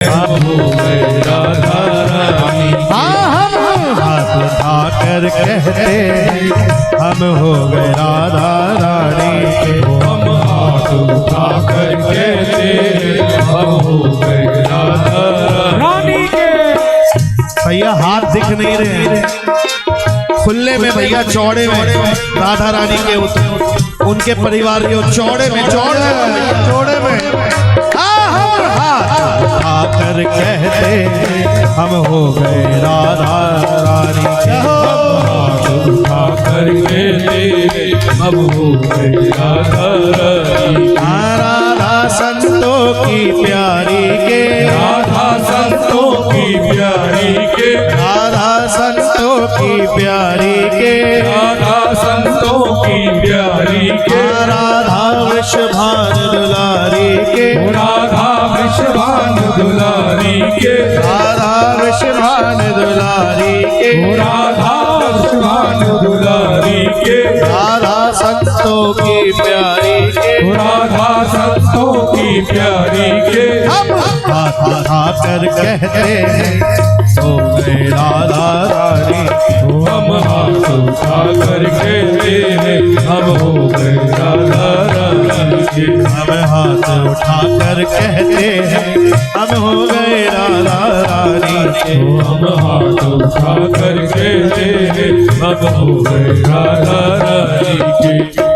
हम हो गए राधा रानी के। हम हाथ उठाकर कहते हम हो गए राधा रानी के। हम हाथ उठाकर कहते हम हो गए राधा रानी के। भैया हाथ दिख नहीं रहे, खुले में भैया चौड़े में राधा रानी के उनके परिवार के चौड़े में आकर कहते हम हो गए राधा रानी के। हाथ उठाकर कहते हम हो गए राधा रानी के। राधा संतों की प्यारी के, राधा संतों की प्यारी के, राधा संतों की प्यारी के, राधा संतों की प्यारी के, राधा वृषभान दुलारी के, राधा वृषभान दुलारी के, राधा वृषभान दुलारी के, राधा वृषभान दुलारी के, राधा संतों की प्यारी के। राधा संतों की प्यारी के। हम हाथ उठाकर कहते हो गए राधा रानी। हम हाथ उठाकर कहते हैं हम हो गए राधा रानी के। हम हाथ उठाकर कहते हैं हम हो गए राधा रानी के। हम हाथ उठाकर कहते हैं हम हो गए राधा रानी के।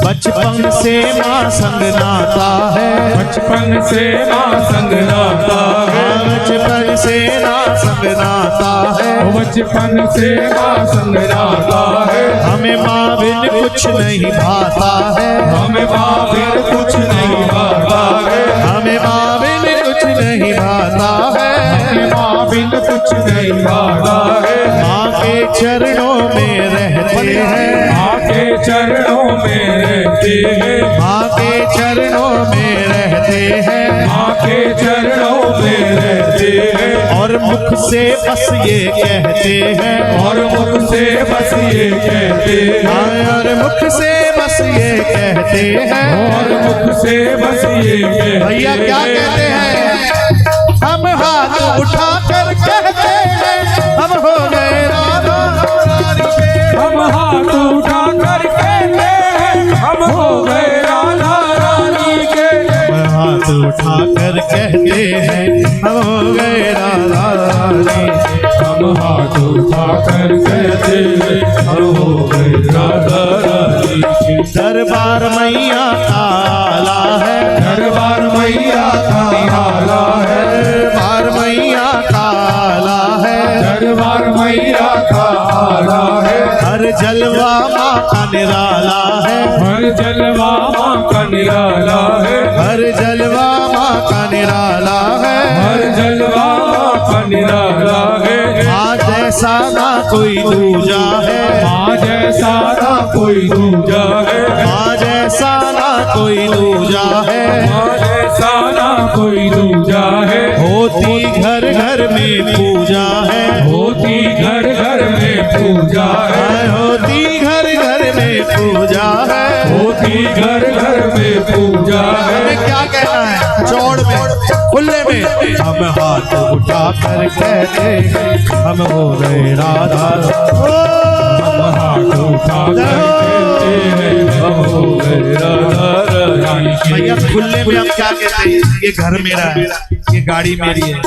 बचपन से माँ संग नाता है, बचपन से माँ संग नाता है, बचपन से माँ संग नाता है, बचपन से माँ संग नाता है। हमें माँ बिन कुछ नहीं भाता है, हमें माँ बिन कुछ नहीं भाता है, हमें माँ बिन कुछ नहीं भाता है, हमें माँ बिन कुछ नहीं भाता है। माँ के चरणों में रहते हैं, माँ के चरणों में रहते हैं, माँ के चरणों में रहते हैं, माँ के चरणों में रहते हैं। और मुख से बस ये कहते हैं, और मुख से बस ये कहते हैं, और मुख से बस ये कहते हैं, और मुख से बस ये कहते हैं। भैया क्या कहते हैं? हम हाथ उठाकर कहते हैं हम हो गए राधा रानी के। हम हाथ उठाकर कहते हैं हम हो गए राधा रानी के। हम हाथ उठाकर कहते हैं हम हो गए राधा रानी के। हम हाथ उठाकर कहते हैं हम हो गए राधा रानी के। दरबार मैया का आला है, दरबार मैया का आला है, दरबार मैया का आला है, दरबार मैया का आला है। हर जलवा माँ का निराला है, हर जलवा माँ का निराला है, हर जलवा माँ का निराला है, हर जलवा माँ का निराला है। माँ जैसा ना कोई दूजा है, माँ जैसा ना कोई दूजा है, माँ जैसा ना कोई दूजा है, माँ जैसा ना कोई दूजा है। होती घर घर में पूजा है, होती घर घर में पूजा है, होती घर घर में पूजा है, होती घर घर में पूजा है। हमें क्या कहना है? चौड़ में खुले में हम हाथ उठाकर कहते हम हो गए राधा। हम हाथ उठाकर कहते हैं हम हो गए राधा रानी के। भैया खुले में हम क्या कहते हैं? ये घर मेरा है, ये गाड़ी मेरी है,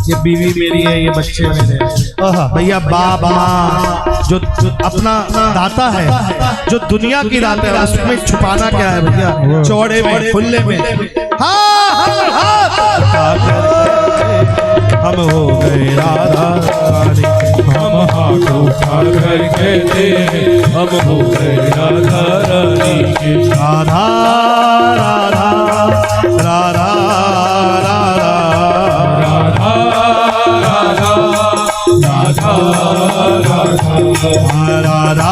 ये बीवी मेरी है, ये बच्चे मेरे हैं। भैया बाप माँ जो अपना दाता है, जो दुनिया की दाता है, उसमें छुपाना क्या है भैया? चौड़े में खुले में हम हो गए राधा रानी के। हम हाथ उठाकर कहते हैं हम हो गए राधा रानी के। राधा राधा राधा राधा राधा राधा राधा राधा राधा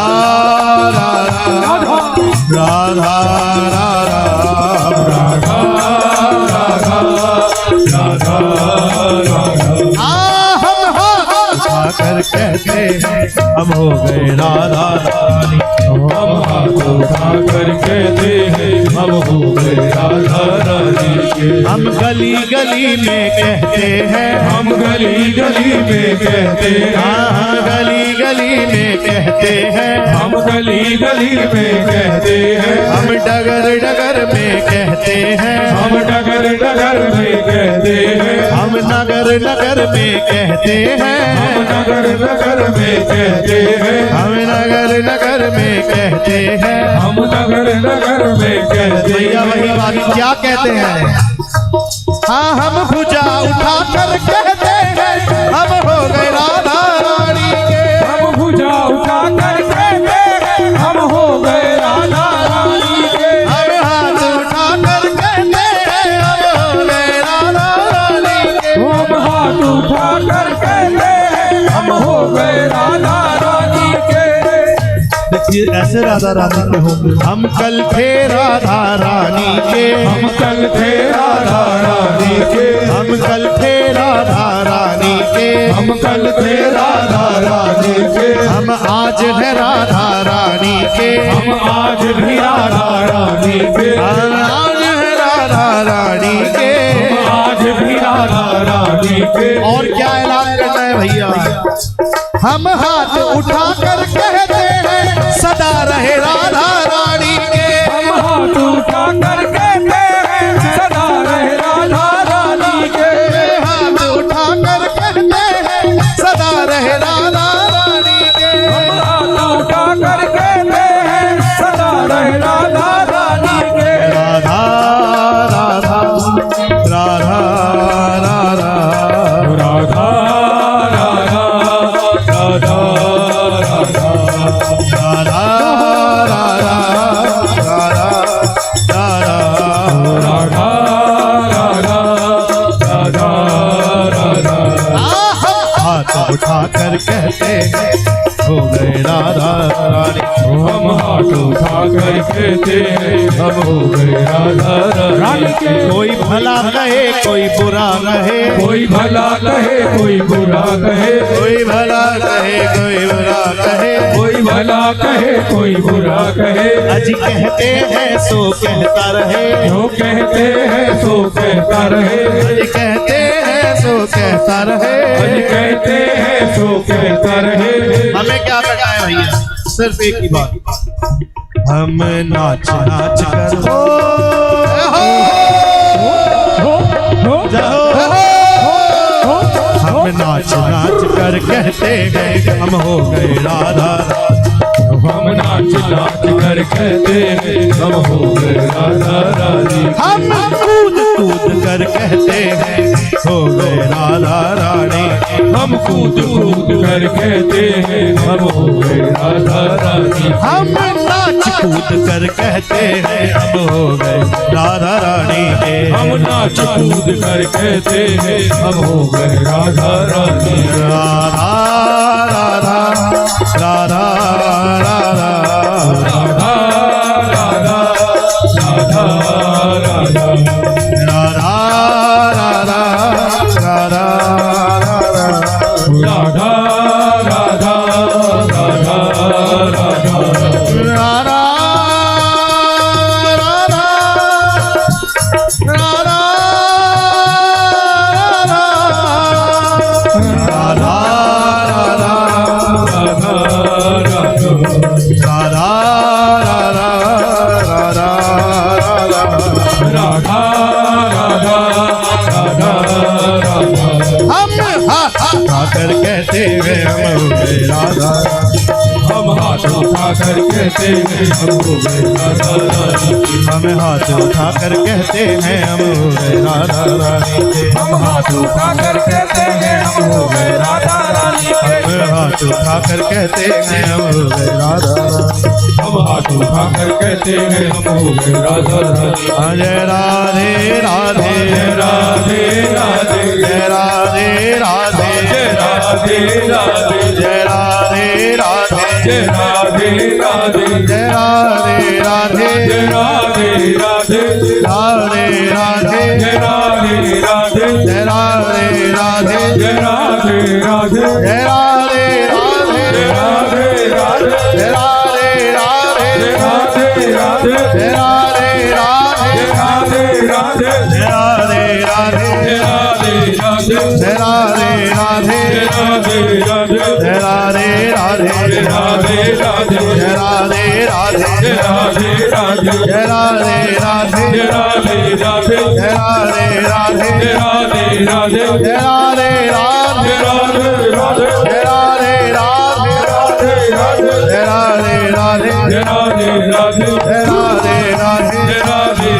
हम कहते हम हो गए राधा रानी। हम हाथ उठा कर कहते हैं हम हो गए राधा रानी के। हम गली गली में कहते हैं, हम गली गली में कहते हैं, हाँ गली गली में कहते हैं, हम गली गली में कहते हैं, हम डगर डगर में कहते हैं, हम डगर डगर में कहते हैं, हम नगर नगर में कहते हैं, हम नगर नगर में कहते हैं, हम नगर नगर में कहते हैं। हम नगर नगर में कहते भैया वही बात क्या कहते हैं? हाँ हम भुजा उठा कर कहते हैं हम हो गए राधा रानी के। हम भुजा उठा कर कहते हैं हम हो गए राधा रानी के। हम हाथ उठा कर कहते हैं हम हो गए राधा रानी के। हम हाथ उठा कर कहते हैं हम हो गए राधा रानी के। देखिए ऐसे राधा रानी के होंगे। हम कल थे राधा रानी के, हम कल थे राधा रानी के, हम कल थे राधा रानी के, हम कल थे राधा रानी के, हम आज है राधा रानी के, हम आज भी राधा रानी के, हम आज है राधा रानी के, हम आज भी राधा रानी के। और क्या ऐलान करना है भैया? हम हाथ उठा कर कहते हैं सदा रहे राधा रानी के। हम हाथ उठा कर कहते हैं सदा रहे राधा रानी के। हाथ उठा कर कहते हैं सदा रहे राधा रानी के। हम हाथ उठा कर कहते हैं सदा रहे राधा रानी के। राधा राधा राधा राधा राधा राधा राधा राधा राधा राधा राधा राधा राधा राधा राधा राधा। हाथ उठा कर कहते हैं हो गए राधा रानी। हम हाथ उठा कर कहते हैं हम हो गए राधा रानी के। कोई भला कहे कोई बुरा कहे, कोई भला कहे कोई बुरा कहे, कोई भला कहे कोई बुरा कहे, कोई भला कहे कोई बुरा कहे। अज कहते हैं सो कहता रहे, जो कहते हैं सो कहता रहे, अज कहते हैं सो कहता रहे। आज कहते हैं सो कहता रहे। हमें क्या करना है भैया? सिर्फ एक ही बात, हम नाच नाच कर हम नाच नाच कर कहते हैं हम हो गए राधा। हम नाच नाच कर कहते हैं हम हो गए राधा रानी। हम कूद कूद कर कहते हैं हो गए राधा रानी। हम कूद कूद कर कहते हैं हम हो गए राधा रानी। हम नाच कूद कर कहते हैं हम हो गए राधा रानी के। हम नाच कूद कर कहते हैं हम हो गए राधा रानी। राधा राधा राधा राधा राधा राधा राधा राधा राधा राधा राधा राधा राधा राधा राधा राधा कर कहते हैं हम हो गए राधा। हम हाथ उठा कर कहते हैं हम हो गए राधा रानी। हम हाथ उठा कर कहते हैं हम हो गए राधा रानी के। हम हाथ उठा कर कहते हैं हम हो गए राधा रानी के। हम हाथ उठा कर कहते हैं हम हो गए राधा रानी। हम हाथ उठा कर कहते हैं हम हो गए राधा रानी। जय राधे राधे जय राधे राधे जय राधे राधे जय राधे राधे जय राधे राधे जय राधे राधे जय राधे राधे जय राधे राधे राधे राधे जय राधे राधे जय राधे राधे जय राधे राधे जय राधे राधे जय राधे राधे जय राधे राधे राधे राधे जय राधे राधे राधे राधे जय राधे राधे राधे राधे जय राधे राधे राधे राधे जय राधे राधे राधे राधे जय राधे राधे राधे राधे जय राधे राधे राधे राधे जय राधे राधे राधे राधे जय राधे राधे राधे राधे जय राधे राधे राधे राधे जय राधे राधे राधे राधे जय राधे राधे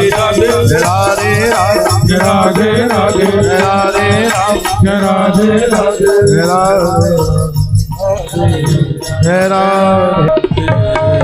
राधे राधे जय राधे राधे राधे राधे जय राधे राधे राधे राधे जय राधे जय राधे